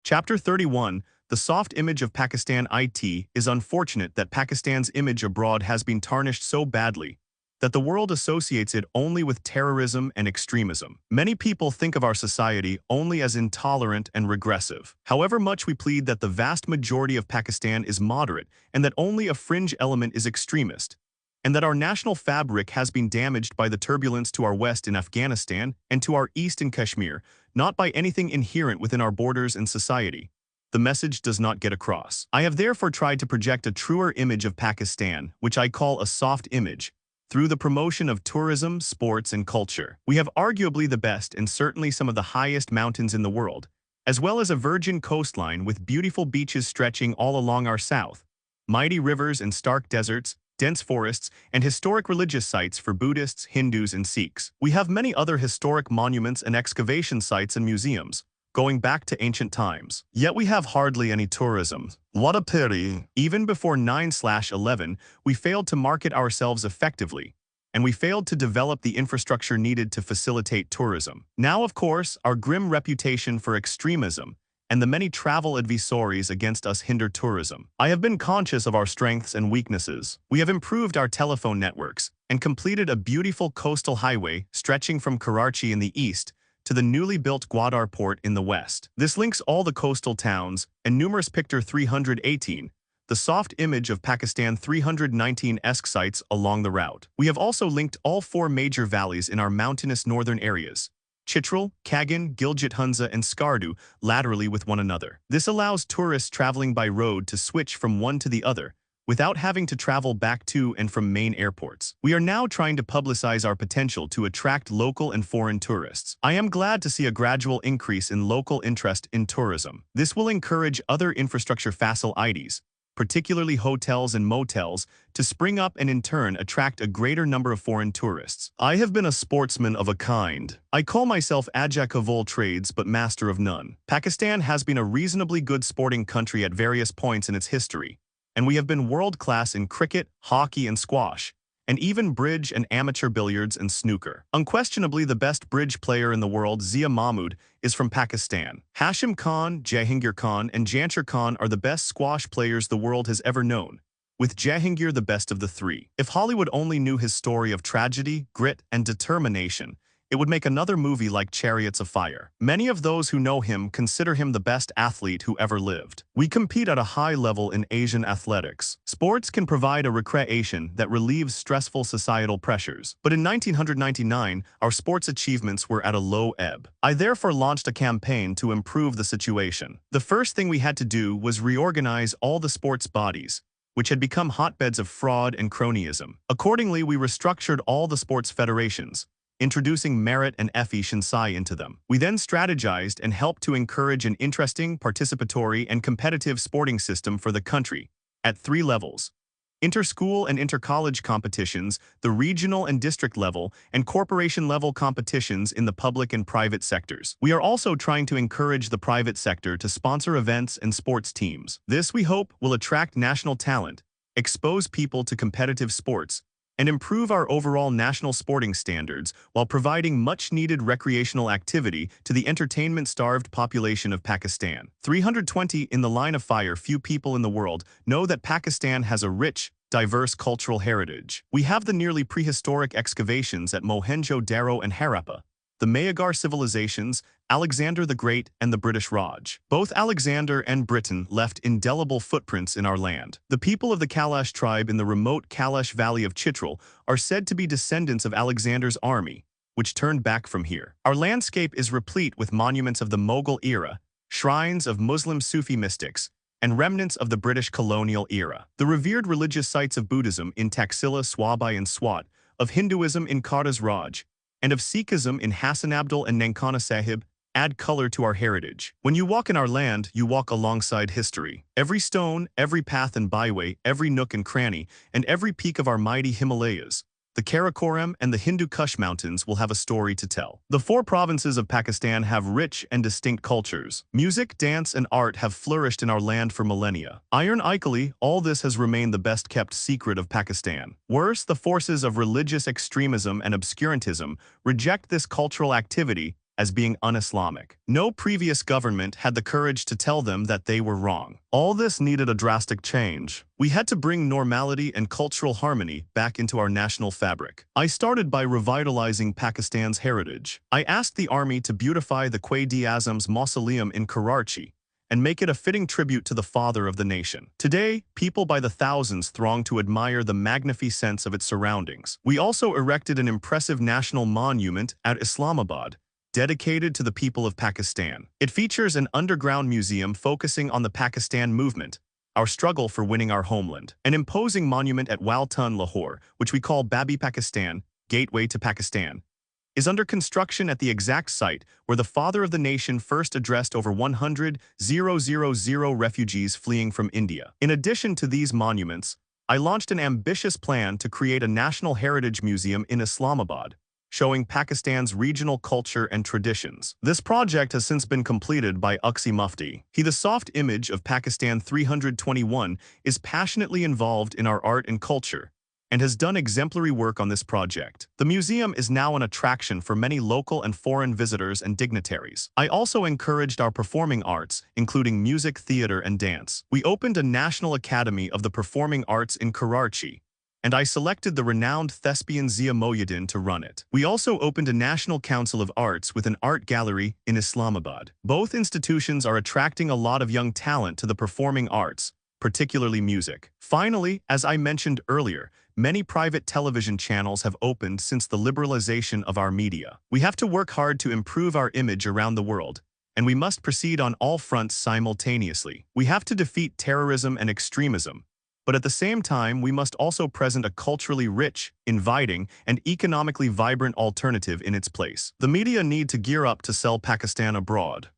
Chapter 31. The soft image of Pakistan. It is unfortunate that Pakistan's image abroad has been tarnished so badly that the world associates it only with terrorism and extremism. Many people think of our society only as intolerant and regressive. However much we plead that the vast majority of Pakistan is moderate and that only a fringe element is extremist, and that our national fabric has been damaged by the turbulence to our west in Afghanistan and to our east in Kashmir, not by anything inherent within our borders and society, the message does not get across. I have therefore tried to project a truer image of Pakistan, which I call a soft image, through the promotion of tourism, sports, and culture. We have arguably the best and certainly some of the highest mountains in the world, as well as a virgin coastline with beautiful beaches stretching all along our south, mighty rivers and stark deserts, dense forests, and historic religious sites for Buddhists, Hindus, and Sikhs. We have many other historic monuments and excavation sites and museums, going back to ancient times. Yet we have hardly any tourism. What a pity. Even before 9/11, we failed to market ourselves effectively, and we failed to develop the infrastructure needed to facilitate tourism. Now, of course, our grim reputation for extremism and the many travel advisories against us hinder tourism. I have been conscious of our strengths and weaknesses. We have improved our telephone networks and completed a beautiful coastal highway stretching from Karachi in the east to the newly built Gwadar port in the west. This links all the coastal towns and numerous Picture 318, the soft image of Pakistan 319-esque sites along the route. We have also linked all four major valleys in our mountainous northern areas, Chitral, Kagan, Gilgit Hunza, and Skardu, laterally with one another. This allows tourists traveling by road to switch from one to the other, without having to travel back to and from main airports. We are now trying to publicize our potential to attract local and foreign tourists. I am glad to see a gradual increase in local interest in tourism. This will encourage other infrastructure facilities, particularly hotels and motels, to spring up and in turn attract a greater number of foreign tourists. I have been a sportsman of a kind. I call myself Ajak of all trades but master of none. Pakistan has been a reasonably good sporting country at various points in its history, and we have been world-class in cricket, hockey, and squash, and even bridge and amateur billiards and snooker. Unquestionably, the best bridge player in the world, Zia Mahmood, is from Pakistan. Hashim Khan, Jahangir Khan, and Janshir Khan are the best squash players the world has ever known, with Jahangir the best of the three. If Hollywood only knew his story of tragedy, grit, and determination, it would make another movie like Chariots of Fire. Many of those who know him consider him the best athlete who ever lived. We compete at a high level in Asian athletics. Sports can provide a recreation that relieves stressful societal pressures. But in 1999, our sports achievements were at a low ebb. I therefore launched a campaign to improve the situation. The first thing we had to do was reorganize all the sports bodies, which had become hotbeds of fraud and cronyism. Accordingly, we restructured all the sports federations, introducing merit and efficiency into them. We then strategized and helped to encourage an interesting, participatory, and competitive sporting system for the country at three levels: inter-school and inter-college competitions, the regional and district level, and corporation-level competitions in the public and private sectors. We are also trying to encourage the private sector to sponsor events and sports teams. This, we hope, will attract national talent, expose people to competitive sports, and improve our overall national sporting standards while providing much-needed recreational activity to the entertainment-starved population of Pakistan. 320 in the line of fire. Few people in the world know that Pakistan has a rich, diverse cultural heritage. We have the nearly prehistoric excavations at Mohenjo-Daro and Harappa, the Mayagar civilizations, Alexander the Great, and the British Raj. Both Alexander and Britain left indelible footprints in our land. The people of the Kalash tribe in the remote Kalash Valley of Chitral are said to be descendants of Alexander's army, which turned back from here. Our landscape is replete with monuments of the Mughal era, shrines of Muslim Sufi mystics, and remnants of the British colonial era. The revered religious sites of Buddhism in Taxila, Swabai, and Swat, of Hinduism in Khatas Raj, and of Sikhism in Hassanabdal and Nankana Sahib add color to our heritage. When you walk in our land, you walk alongside history. Every stone, every path and byway, every nook and cranny, and every peak of our mighty Himalayas, the Karakoram and the Hindu Kush Mountains will have a story to tell. The four provinces of Pakistan have rich and distinct cultures. Music, dance, and art have flourished in our land for millennia. Ironically, all this has remained the best-kept secret of Pakistan. Worse, the forces of religious extremism and obscurantism reject this cultural activity as being un-Islamic. No previous government had the courage to tell them that they were wrong. All this needed a drastic change. We had to bring normality and cultural harmony back into our national fabric. I started by revitalizing Pakistan's heritage. I asked the army to beautify the Quaid-e-Azam's mausoleum in Karachi and make it a fitting tribute to the father of the nation. Today, people by the thousands throng to admire the magnificence of its surroundings. We also erected an impressive national monument at Islamabad, dedicated to the people of Pakistan. It features an underground museum focusing on the Pakistan movement, our struggle for winning our homeland. An imposing monument at Walton, Lahore, which we call Babi Pakistan, Gateway to Pakistan, is under construction at the exact site where the father of the nation first addressed over 100,000 refugees fleeing from India. In addition to these monuments, I launched an ambitious plan to create a national heritage museum in Islamabad, showing Pakistan's regional culture and traditions. This project has since been completed by Uksi Mufti. The soft image of Pakistan 321 is passionately involved in our art and culture, and has done exemplary work on this project. The museum is now an attraction for many local and foreign visitors and dignitaries. I also encouraged our performing arts, including music, theater, and dance. We opened a National Academy of the Performing Arts in Karachi, and I selected the renowned thespian Zia Mohyeddin to run it. We also opened a National Council of Arts with an art gallery in Islamabad. Both institutions are attracting a lot of young talent to the performing arts, particularly music. Finally, as I mentioned earlier, many private television channels have opened since the liberalization of our media. We have to work hard to improve our image around the world, and we must proceed on all fronts simultaneously. We have to defeat terrorism and extremism, but at the same time, we must also present a culturally rich, inviting, and economically vibrant alternative in its place. The media need to gear up to sell Pakistan abroad.